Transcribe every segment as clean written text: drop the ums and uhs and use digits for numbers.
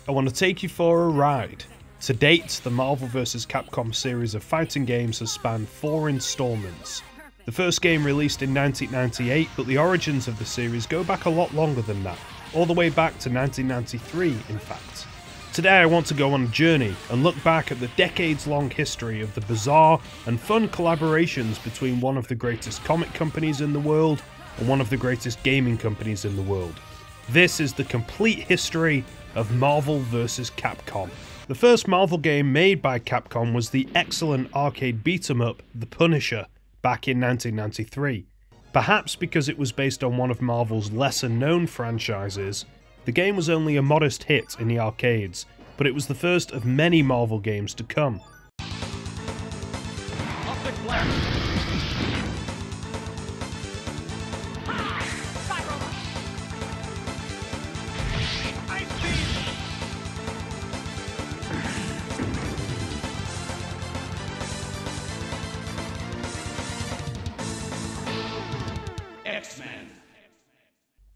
I want to take you for a ride. To date, the Marvel vs. Capcom series of fighting games has spanned 4 installments. The first game released in 1998, but the origins of the series go back a lot longer than that, all the way back to 1993 in fact. Today I want to go on a journey and look back at the decades-long history of the bizarre and fun collaborations between one of the greatest comic companies in the world and one of the greatest gaming companies in the world. This is the complete history of Marvel vs. Capcom. The first Marvel game made by Capcom was the excellent arcade beat-em-up The Punisher back in 1993. Perhaps because it was based on one of Marvel's lesser-known franchises, the game was only a modest hit in the arcades, but it was the first of many Marvel games to come.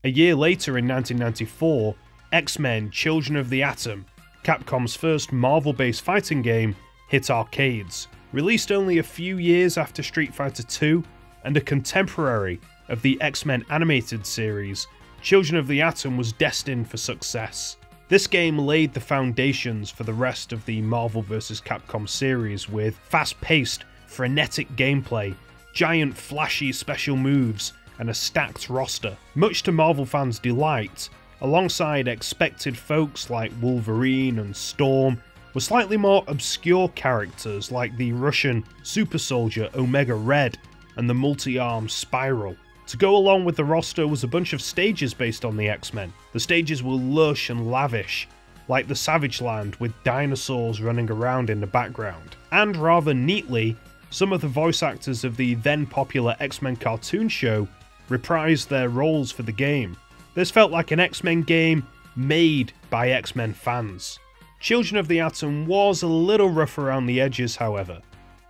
A year later in 1994, X-Men Children of the Atom, Capcom's first Marvel-based fighting game, hit arcades. Released only a few years after Street Fighter II, and a contemporary of the X-Men animated series, Children of the Atom was destined for success. This game laid the foundations for the rest of the Marvel vs. Capcom series with fast-paced, frenetic gameplay, giant flashy special moves, and a stacked roster. Much to Marvel fans' delight, alongside expected folks like Wolverine and Storm, were slightly more obscure characters like the Russian super soldier Omega Red and the multi-armed Spiral. To go along with the roster was a bunch of stages based on the X-Men. The stages were lush and lavish, like the Savage Land with dinosaurs running around in the background. And rather neatly, some of the voice actors of the then popular X-Men cartoon show reprised their roles for the game. This felt like an X-Men game made by X-Men fans. Children of the Atom was a little rough around the edges, however.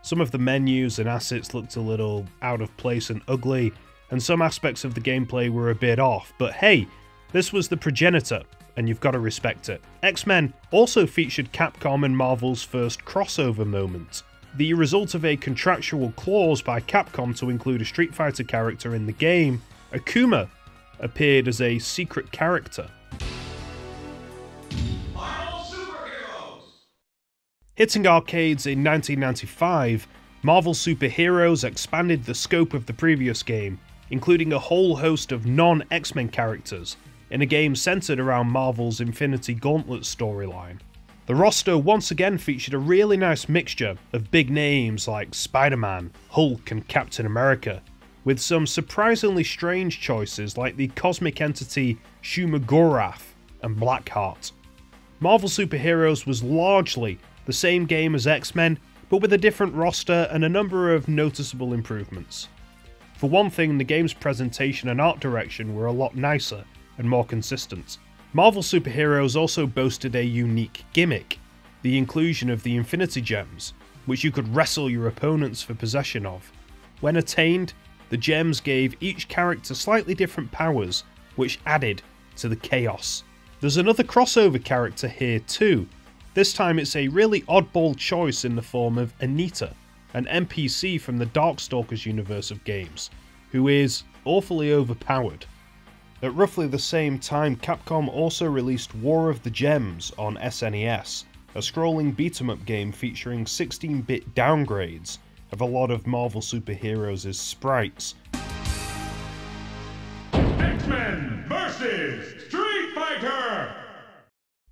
Some of the menus and assets looked a little out of place and ugly, and some aspects of the gameplay were a bit off, but hey, this was the progenitor, and you've got to respect it. X-Men also featured Capcom and Marvel's first crossover moment. The result of a contractual clause by Capcom to include a Street Fighter character in the game, Akuma appeared as a secret character. Hitting arcades in 1995, Marvel Super Heroes expanded the scope of the previous game, including a whole host of non-X-Men characters, in a game centered around Marvel's Infinity Gauntlet storyline. The roster once again featured a really nice mixture of big names like Spider-Man, Hulk and Captain America, with some surprisingly strange choices like the cosmic entity Shumagorath and Blackheart. Marvel Super Heroes was largely the same game as X-Men, but with a different roster and a number of noticeable improvements. For one thing, the game's presentation and art direction were a lot nicer and more consistent. Marvel Super Heroes also boasted a unique gimmick, the inclusion of the Infinity Gems, which you could wrestle your opponents for possession of. When attained, the gems gave each character slightly different powers, which added to the chaos. There's another crossover character here too. This time it's a really oddball choice in the form of Anita, an NPC from the Darkstalkers universe of games, who is awfully overpowered. At roughly the same time, Capcom also released War of the Gems on SNES, a scrolling beat-em-up game featuring 16-bit downgrades of a lot of Marvel Super Heroes' sprites. X-Men vs. Street Fighter!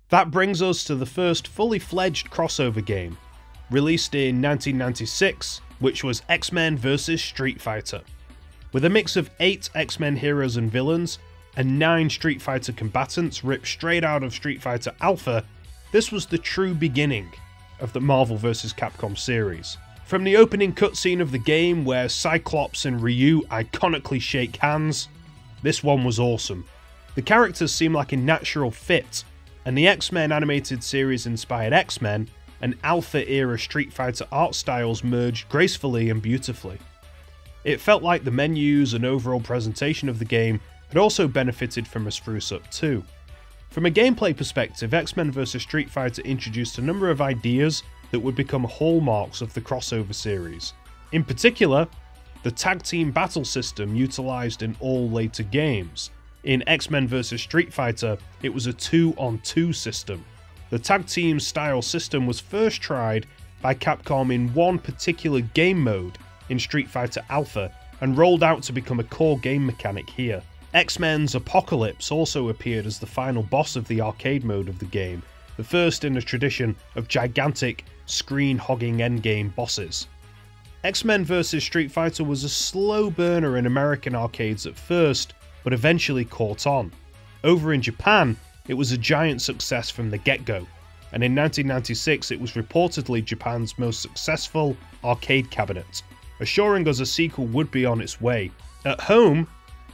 That brings us to the first fully fledged crossover game, released in 1996, which was X-Men vs. Street Fighter. With a mix of 8 X-Men heroes and villains, and 9 Street Fighter combatants ripped straight out of Street Fighter Alpha, this was the true beginning of the Marvel vs. Capcom series. From the opening cutscene of the game where Cyclops and Ryu iconically shake hands, this one was awesome. The characters seem like a natural fit, and the X-Men animated series inspired X-Men and Alpha-era Street Fighter art styles merged gracefully and beautifully. It felt like the menus and overall presentation of the game had also benefited from a spruce up too. From a gameplay perspective, X-Men vs Street Fighter introduced a number of ideas that would become hallmarks of the crossover series. In particular, the tag team battle system utilised in all later games. In X-Men vs Street Fighter, it was a 2-on-2 system. The tag team style system was first tried by Capcom in one particular game mode in Street Fighter Alpha and rolled out to become a core game mechanic here. X-Men's Apocalypse also appeared as the final boss of the arcade mode of the game, the first in a tradition of gigantic, screen-hogging endgame bosses. X-Men vs Street Fighter was a slow burner in American arcades at first, but eventually caught on. Over in Japan, it was a giant success from the get-go, and in 1996 it was reportedly Japan's most successful arcade cabinet, assuring us a sequel would be on its way. At home,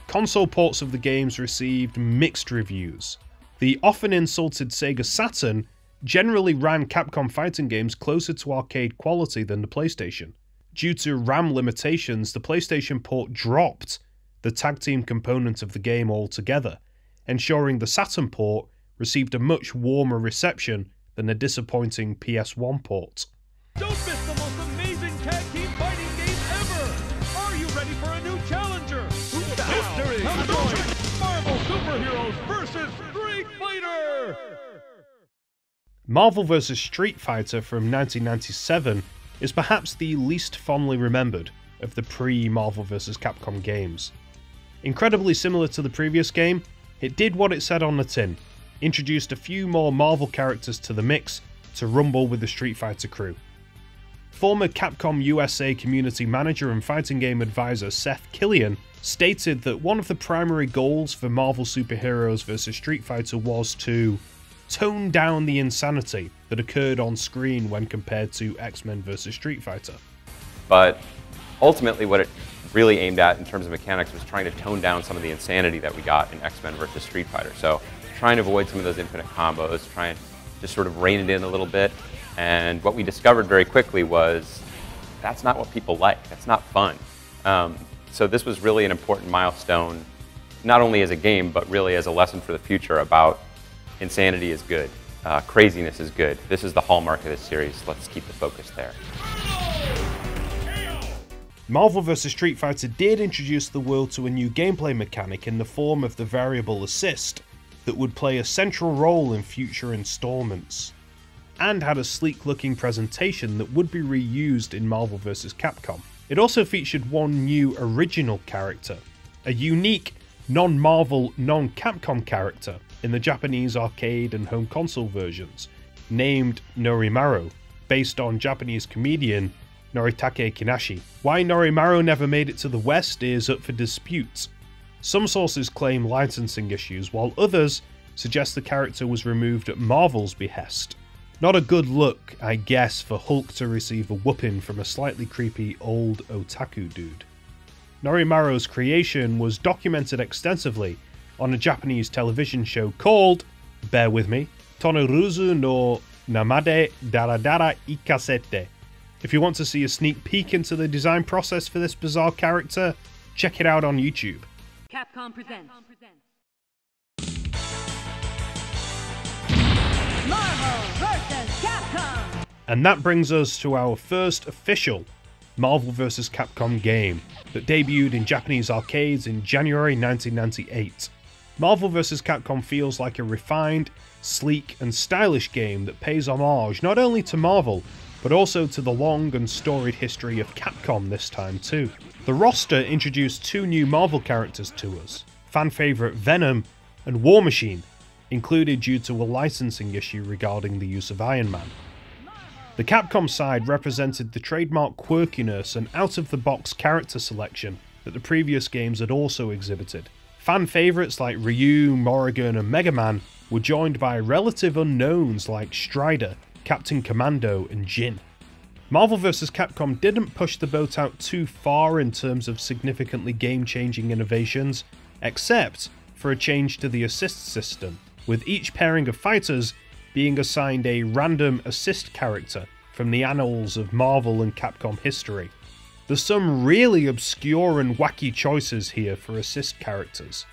console ports of the games received mixed reviews. The often insulted Sega Saturn generally ran Capcom fighting games closer to arcade quality than the PlayStation. Due to RAM limitations, the PlayStation port dropped the tag team component of the game altogether, ensuring the Saturn port received a much warmer reception than the disappointing PS1 port. Don't miss the most amazing tag team fighting game ever! Are you ready for a new challenger? History! Marvel Superheroes vs. Street Fighter! Marvel vs Street Fighter from 1997 is perhaps the least fondly remembered of the pre-Marvel vs Capcom games. Incredibly similar to the previous game, it did what it said on the tin, introduced a few more Marvel characters to the mix to rumble with the Street Fighter crew. Former Capcom USA community manager and fighting game advisor Seth Killian stated that one of the primary goals for Marvel Superheroes vs Street Fighter was to tone down the insanity that occurred on screen when compared to X-Men vs Street Fighter. But ultimately what it really aimed at in terms of mechanics was trying to tone down some of the insanity that we got in X-Men vs Street Fighter. So trying to avoid some of those infinite combos, trying to just sort of rein it in a little bit. And what we discovered very quickly was that's not what people like. That's not fun. So this was really an important milestone, not only as a game, but really as a lesson for the future about insanity is good, craziness is good. This is the hallmark of this series. Let's keep the focus there. Marvel vs Street Fighter did introduce the world to a new gameplay mechanic in the form of the variable assist that would play a central role in future installments, and had a sleek looking presentation that would be reused in Marvel vs Capcom. It also featured one new original character, a unique non-Marvel, non-Capcom character in the Japanese arcade and home console versions, named Norimaru, based on Japanese comedian Noritake Kinashi. Why Norimaru never made it to the West is up for dispute. Some sources claim licensing issues, while others suggest the character was removed at Marvel's behest. Not a good look, I guess, for Hulk to receive a whooping from a slightly creepy old otaku dude. Norimaru's creation was documented extensively on a Japanese television show called, bear with me, Tonoruzu no Namade Daradara Ikasete. If you want to see a sneak peek into the design process for this bizarre character, check it out on YouTube. Capcom presents Marvel vs. Capcom! And that brings us to our first official Marvel vs. Capcom game that debuted in Japanese arcades in January 1998. Marvel vs. Capcom feels like a refined, sleek and stylish game that pays homage not only to Marvel, but also to the long and storied history of Capcom this time too. The roster introduced two new Marvel characters to us, fan favourite Venom and War Machine, included due to a licensing issue regarding the use of Iron Man. The Capcom side represented the trademark quirkiness and out-of-the-box character selection that the previous games had also exhibited. Fan favourites like Ryu, Morrigan and Mega Man were joined by relative unknowns like Strider, Captain Commando and Jin. Marvel vs. Capcom didn't push the boat out too far in terms of significantly game-changing innovations, except for a change to the assist system, with each pairing of fighters being assigned a random assist character from the annals of Marvel and Capcom history. There's some really obscure and wacky choices here for assist characters.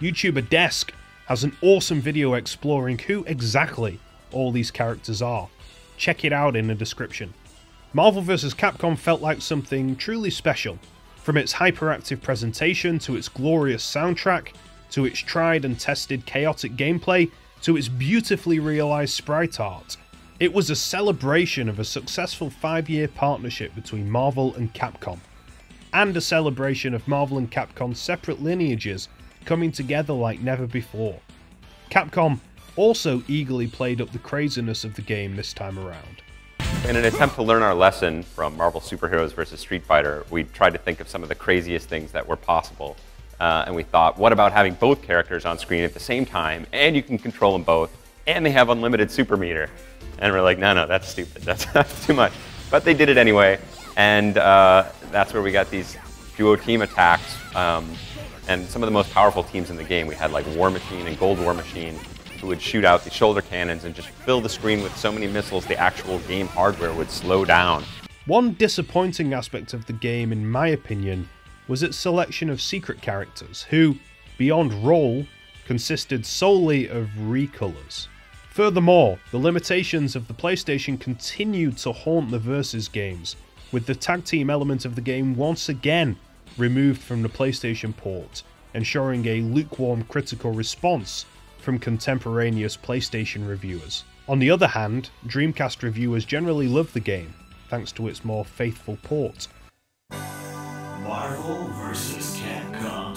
YouTuber Desk has an awesome video exploring who exactly all these characters are. Check it out in the description. Marvel vs. Capcom felt like something truly special. From its hyperactive presentation, to its glorious soundtrack, to its tried and tested chaotic gameplay, to its beautifully realised sprite art. It was a celebration of a successful 5-year partnership between Marvel and Capcom, and a celebration of Marvel and Capcom's separate lineages coming together like never before. Capcom also eagerly played up the craziness of the game this time around. In an attempt to learn our lesson from Marvel Superheroes vs. Street Fighter, we tried to think of some of the craziest things that were possible. And we thought, what about having both characters on screen at the same time, and you can control them both, and they have unlimited super meter? And we're like, no, that's stupid. That's too much. But they did it anyway, and that's where we got these duo team attacks. And some of the most powerful teams in the game. We had like War Machine and Gold War Machine, who would shoot out the shoulder cannons and just fill the screen with so many missiles the actual game hardware would slow down. One disappointing aspect of the game, in my opinion, was its selection of secret characters, who, beyond role, consisted solely of recolors. Furthermore, the limitations of the PlayStation continued to haunt the Versus games, with the tag team element of the game once again removed from the PlayStation port, ensuring a lukewarm critical response from contemporaneous PlayStation reviewers. On the other hand, Dreamcast reviewers generally loved the game, thanks to its more faithful port. Marvel vs. Capcom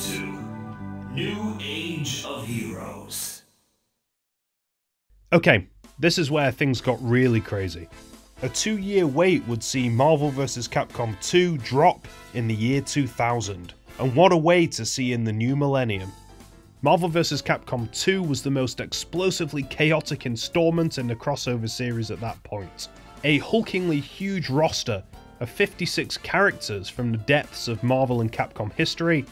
2. New Age of Heroes. Okay, this is where things got really crazy. A 2-year wait would see Marvel vs. Capcom 2 drop in the year 2000, and what a way to see in the new millennium. Marvel vs. Capcom 2 was the most explosively chaotic installment in the crossover series at that point. A hulkingly huge roster of 56 characters from the depths of Marvel and Capcom history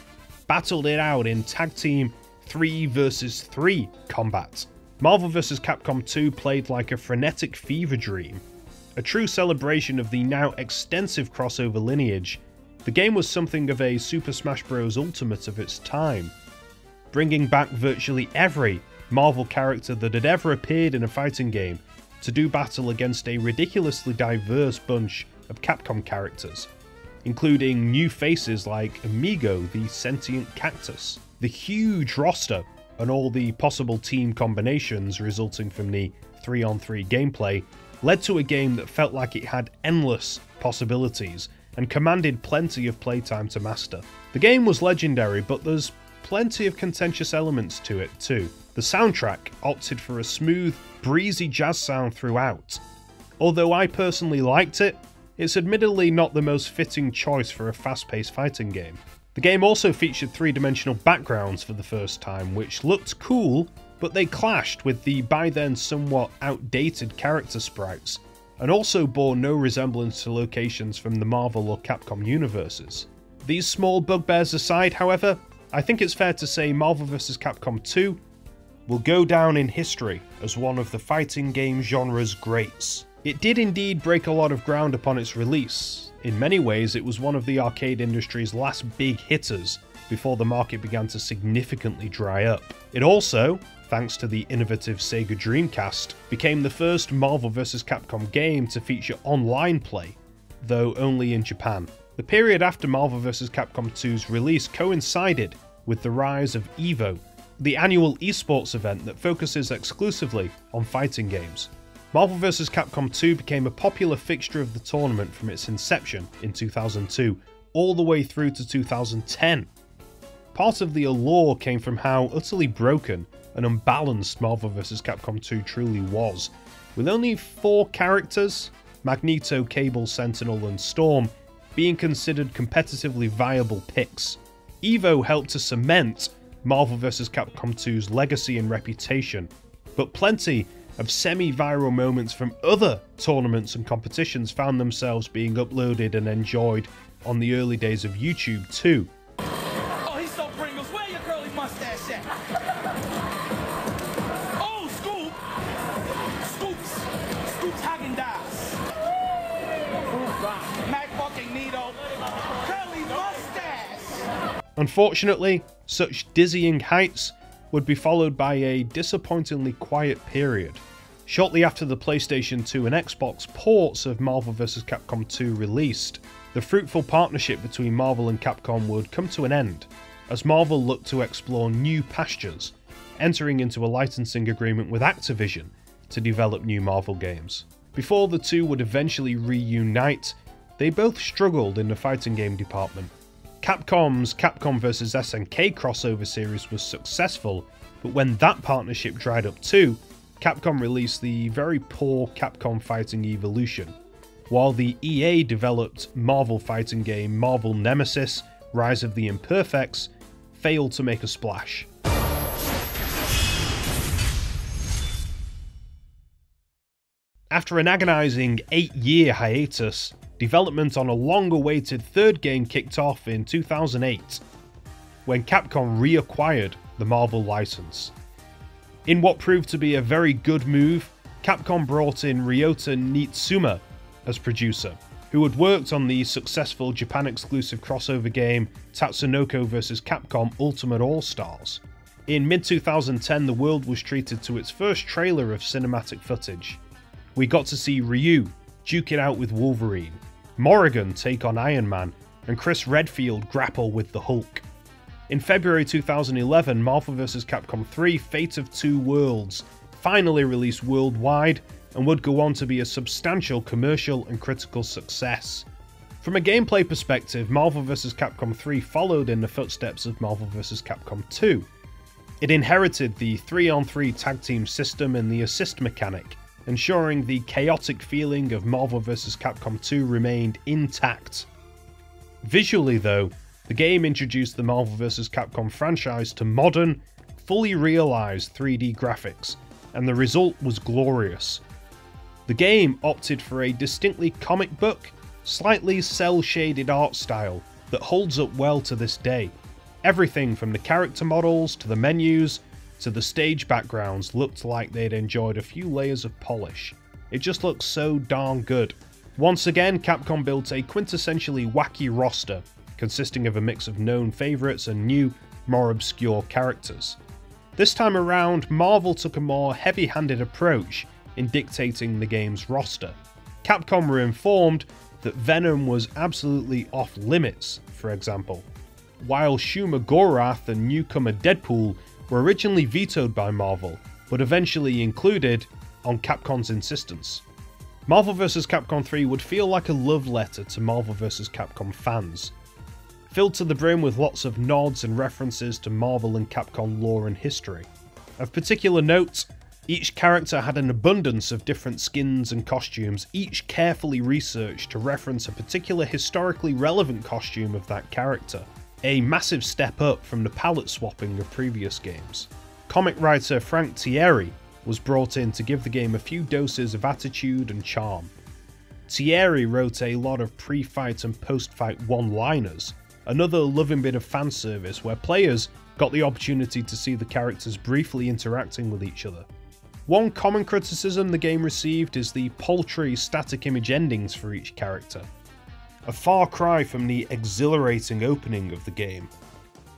battled it out in tag team 3 vs 3 combat. Marvel vs. Capcom 2 played like a frenetic fever dream. A true celebration of the now extensive crossover lineage, the game was something of a Super Smash Bros. Ultimate of its time, bringing back virtually every Marvel character that had ever appeared in a fighting game to do battle against a ridiculously diverse bunch of Capcom characters, including new faces like Amigo the Sentient Cactus. The huge roster and all the possible team combinations resulting from the 3-on-3 gameplay led to a game that felt like it had endless possibilities and commanded plenty of playtime to master. The game was legendary, but there's plenty of contentious elements to it too. The soundtrack opted for a smooth, breezy jazz sound throughout. Although I personally liked it, it's admittedly not the most fitting choice for a fast-paced fighting game. The game also featured 3-dimensional backgrounds for the first time, which looked cool, but they clashed with the by then somewhat outdated character sprites, and also bore no resemblance to locations from the Marvel or Capcom universes. These small bugbears aside, however, I think it's fair to say Marvel vs. Capcom 2 will go down in history as one of the fighting game genre's greats. It did indeed break a lot of ground upon its release. In many ways, it was one of the arcade industry's last big hitters before the market began to significantly dry up. It also, thanks to the innovative Sega Dreamcast, became the first Marvel vs. Capcom game to feature online play, though only in Japan. The period after Marvel vs. Capcom 2's release coincided with the rise of EVO, the annual esports event that focuses exclusively on fighting games. Marvel vs. Capcom 2 became a popular fixture of the tournament from its inception in 2002 all the way through to 2010. Part of the allure came from how utterly broken and unbalanced Marvel vs. Capcom 2 truly was, with only 4 characters, Magneto, Cable, Sentinel and Storm, being considered competitively viable picks. EVO helped to cement Marvel vs. Capcom 2's legacy and reputation, but plenty of semi-viral moments from other tournaments and competitions found themselves being uploaded and enjoyed on the early days of YouTube too. Oh, he's so Pringles. Where your curly mustache at? Oh, Scoops Häagen-Dazs. Mac fucking Nito. Curly mustache. Unfortunately, such dizzying heights would be followed by a disappointingly quiet period. Shortly after the PlayStation 2 and Xbox ports of Marvel vs. Capcom 2 released, the fruitful partnership between Marvel and Capcom would come to an end, as Marvel looked to explore new pastures, entering into a licensing agreement with Activision to develop new Marvel games. Before the two would eventually reunite, they both struggled in the fighting game department. Capcom's Capcom vs SNK crossover series was successful, but when that partnership dried up too, Capcom released the very poor Capcom Fighting Evolution, while the EA developed Marvel fighting game Marvel Nemesis Rise of the Imperfects failed to make a splash. After an agonising 8-year hiatus, development on a long-awaited third game kicked off in 2008, when Capcom reacquired the Marvel license. In what proved to be a very good move, Capcom brought in Ryota Niitsuma as producer, who had worked on the successful Japan-exclusive crossover game Tatsunoko vs Capcom Ultimate All-Stars. In mid-2010, the world was treated to its first trailer of cinematic footage. We got to see Ryu duke it out with Wolverine, Morrigan take on Iron Man, and Chris Redfield grapple with the Hulk. In February 2011, Marvel vs. Capcom 3 Fate of Two Worlds finally released worldwide and would go on to be a substantial commercial and critical success. From a gameplay perspective, Marvel vs. Capcom 3 followed in the footsteps of Marvel vs. Capcom 2. It inherited the 3-on-3 tag team system and the assist mechanic, ensuring the chaotic feeling of Marvel vs. Capcom 2 remained intact. Visually though, the game introduced the Marvel vs. Capcom franchise to modern, fully realised 3D graphics, and the result was glorious. The game opted for a distinctly comic book, slightly cel-shaded art style that holds up well to this day. Everything from the character models to the menus to the stage backgrounds looked like they'd enjoyed a few layers of polish. It just looked so darn good. Once again, Capcom built a quintessentially wacky roster, consisting of a mix of known favourites and new, more obscure characters. This time around, Marvel took a more heavy-handed approach in dictating the game's roster. Capcom were informed that Venom was absolutely off-limits, for example, while Shuma Gorath and newcomer Deadpool were originally vetoed by Marvel, but eventually included on Capcom's insistence. Marvel vs. Capcom 3 would feel like a love letter to Marvel vs. Capcom fans, filled to the brim with lots of nods and references to Marvel and Capcom lore and history. Of particular note, each character had an abundance of different skins and costumes, each carefully researched to reference a particular historically relevant costume of that character. A massive step up from the palette swapping of previous games. Comic writer Frank Thierry was brought in to give the game a few doses of attitude and charm. Thierry wrote a lot of pre-fight and post-fight one-liners, another loving bit of fan service where players got the opportunity to see the characters briefly interacting with each other. One common criticism the game received is the paltry static image endings for each character, a far cry from the exhilarating opening of the game.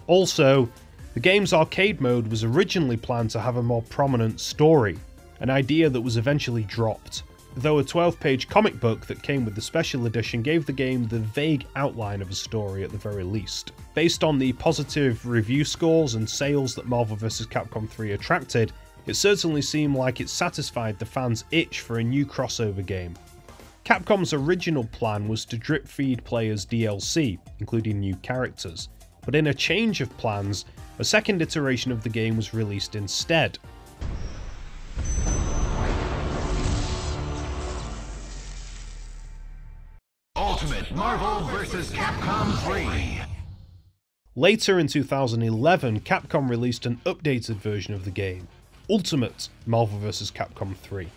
Also, the game's arcade mode was originally planned to have a more prominent story, an idea that was eventually dropped, though a 12-page comic book that came with the special edition gave the game the vague outline of a story at the very least. Based on the positive review scores and sales that Marvel vs. Capcom 3 attracted, it certainly seemed like it satisfied the fans' itch for a new crossover game. Capcom's original plan was to drip feed players DLC, including new characters, but in a change of plans, a second iteration of the game was released instead. Ultimate Marvel vs. Capcom 3. Later in 2011, Capcom released an updated version of the game, Ultimate Marvel vs. Capcom 3.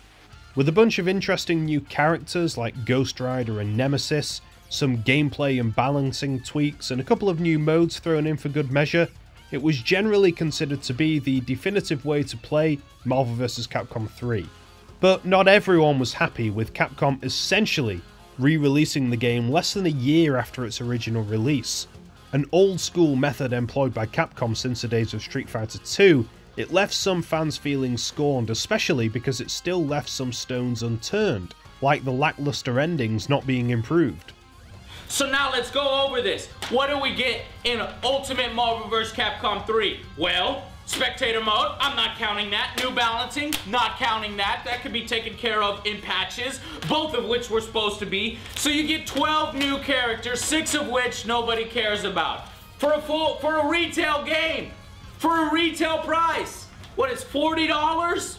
With a bunch of interesting new characters like Ghost Rider and Nemesis, some gameplay and balancing tweaks, and a couple of new modes thrown in for good measure, it was generally considered to be the definitive way to play Marvel vs. Capcom 3. But not everyone was happy with Capcom essentially re-releasing the game less than a year after its original release, an old school method employed by Capcom since the days of Street Fighter II It left some fans feeling scorned, especially because it still left some stones unturned, like the lackluster endings not being improved. So now let's go over this. What do we get in Ultimate Marvel vs. Capcom 3? Well, spectator mode, I'm not counting that. New balancing, not counting that. That could be taken care of in patches, both of which were supposed to be. So you get 12 new characters, 6 of which nobody cares about. For a retail game, for a retail price. What is $40? $50?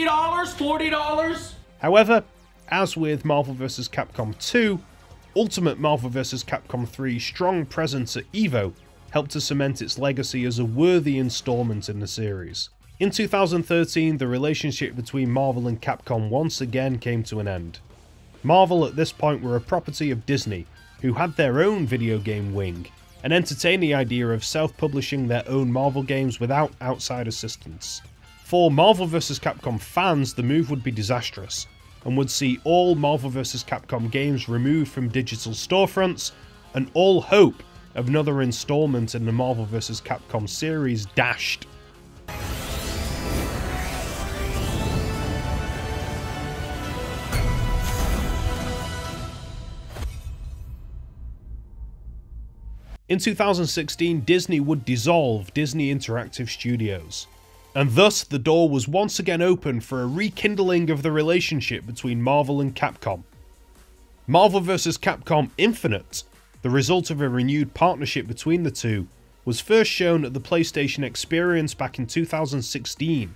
$40? However, as with Marvel vs. Capcom 2, Ultimate Marvel vs. Capcom 3's strong presence at EVO helped to cement its legacy as a worthy installment in the series. In 2013, the relationship between Marvel and Capcom once again came to an end. Marvel at this point were a property of Disney, who had their own video game wing, and entertained the idea of self-publishing their own Marvel games without outside assistance. For Marvel vs. Capcom fans, the move would be disastrous, and would see all Marvel vs. Capcom games removed from digital storefronts, and all hope of another installment in the Marvel vs. Capcom series dashed. In 2016, Disney would dissolve Disney Interactive Studios, and thus the door was once again open for a rekindling of the relationship between Marvel and Capcom. Marvel vs. Capcom Infinite, the result of a renewed partnership between the two, was first shown at the PlayStation Experience back in 2016.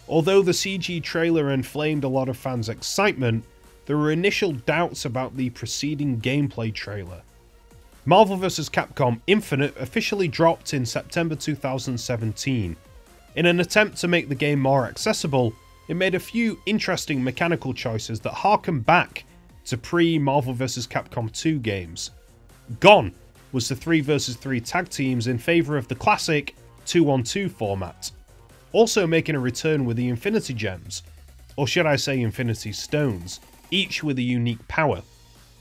Although the CG trailer inflamed a lot of fans' excitement, there were initial doubts about the preceding gameplay trailer. Marvel vs. Capcom Infinite officially dropped in September 2017. In an attempt to make the game more accessible, it made a few interesting mechanical choices that harken back to pre-Marvel vs. Capcom 2 games. Gone was the 3 vs 3 tag teams in favour of the classic 2-on-2 format, also making a return with the Infinity Gems, or should I say Infinity Stones, each with a unique power.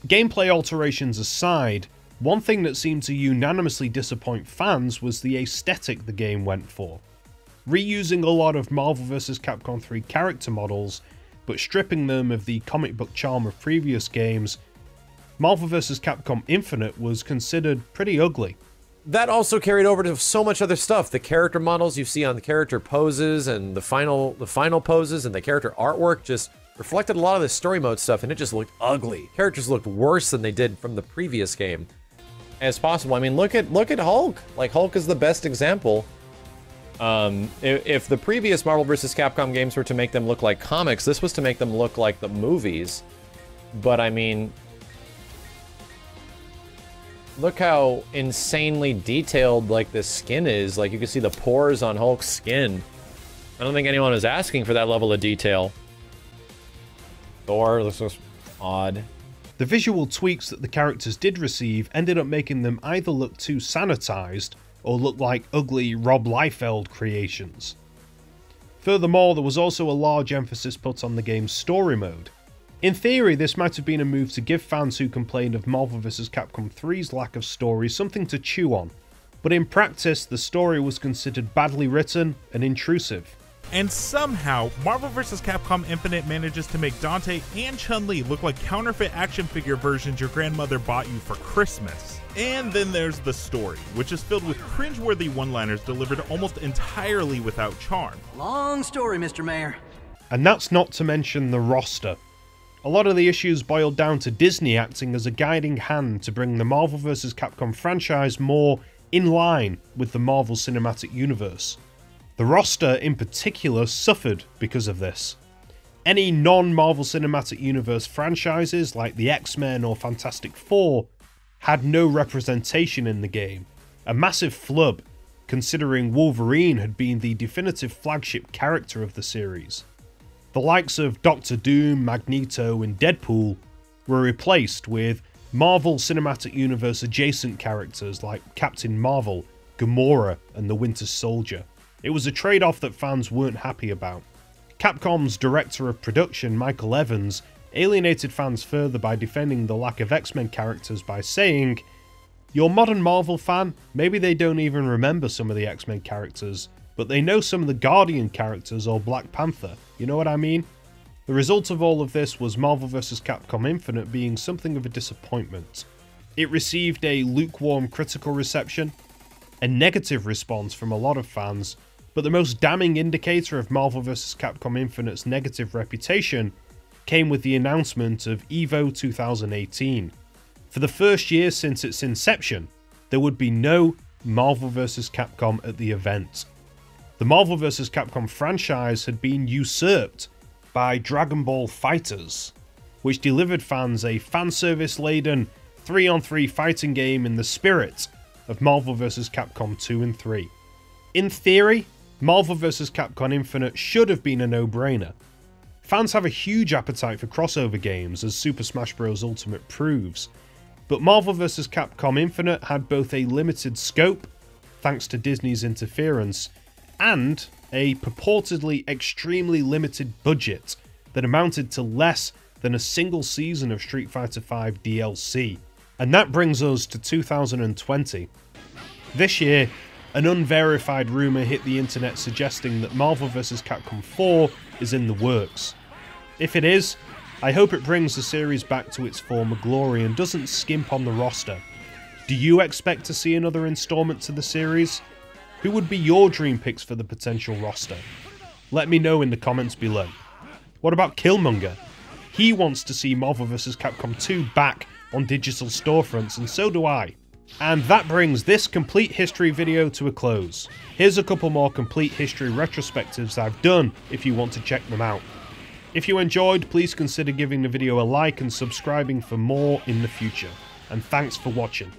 Gameplay alterations aside, one thing that seemed to unanimously disappoint fans was the aesthetic the game went for. Reusing a lot of Marvel vs. Capcom 3 character models, but stripping them of the comic book charm of previous games, Marvel vs. Capcom Infinite was considered pretty ugly. That also carried over to so much other stuff. The character models you see on the character poses and the final poses and the character artwork just reflected a lot of the story mode stuff, and it just looked ugly. Characters looked worse than they did from the previous game as possible. I mean, look at Hulk. Like, Hulk is the best example. If the previous Marvel vs. Capcom games were to make them look like comics, this was to make them look like the movies. But I mean, look how insanely detailed like this skin is. Like, you can see the pores on Hulk's skin. I don't think anyone was asking for that level of detail. Thor looks odd. The visual tweaks that the characters did receive ended up making them either look too sanitized or look like ugly Rob Liefeld creations. Furthermore, there was also a large emphasis put on the game's story mode. In theory, this might have been a move to give fans who complained of Marvel vs. Capcom 3's lack of story something to chew on, but in practice, the story was considered badly written and intrusive. And somehow, Marvel vs. Capcom Infinite manages to make Dante and Chun-Li look like counterfeit action figure versions your grandmother bought you for Christmas. And then there's the story, which is filled with cringeworthy one-liners delivered almost entirely without charm. Long story, Mr. Mayor. And that's not to mention the roster. A lot of the issues boiled down to Disney acting as a guiding hand to bring the Marvel vs. Capcom franchise more in line with the Marvel Cinematic Universe. The roster in particular suffered because of this. Any non-Marvel Cinematic Universe franchises like the X-Men or Fantastic Four had no representation in the game, a massive flub considering Wolverine had been the definitive flagship character of the series. The likes of Doctor Doom, Magneto and Deadpool were replaced with Marvel Cinematic Universe adjacent characters like Captain Marvel, Gamora and the Winter Soldier. It was a trade-off that fans weren't happy about. Capcom's director of production, Michael Evans, alienated fans further by defending the lack of X-Men characters by saying, "Your modern Marvel fan, maybe they don't even remember some of the X-Men characters, but they know some of the Guardian characters or Black Panther, you know what I mean? The result of all of this was Marvel vs. Capcom Infinite being something of a disappointment. It received a lukewarm critical reception, a negative response from a lot of fans, but the most damning indicator of Marvel vs. Capcom Infinite's negative reputation came with the announcement of EVO 2018. For the first year since its inception, there would be no Marvel vs. Capcom at the event. The Marvel vs. Capcom franchise had been usurped by Dragon Ball FighterZ, which delivered fans a fanservice-laden 3-on-3 fighting game in the spirit of Marvel vs. Capcom 2 and 3. In theory, Marvel vs. Capcom Infinite should have been a no-brainer. Fans have a huge appetite for crossover games, as Super Smash Bros. Ultimate proves, but Marvel vs. Capcom Infinite had both a limited scope, thanks to Disney's interference, and a purportedly extremely limited budget that amounted to less than a single season of Street Fighter V DLC. And that brings us to 2020. This year, an unverified rumour hit the internet suggesting that Marvel vs. Capcom 4 is in the works. If it is, I hope it brings the series back to its former glory and doesn't skimp on the roster. Do you expect to see another installment to the series? Who would be your dream picks for the potential roster? Let me know in the comments below. What about Killmonger? He wants to see Marvel vs. Capcom 2 back on digital storefronts, and so do I. And that brings this complete history video to a close. Here's a couple more complete history retrospectives I've done if you want to check them out. If you enjoyed, please consider giving the video a like and subscribing for more in the future. And thanks for watching.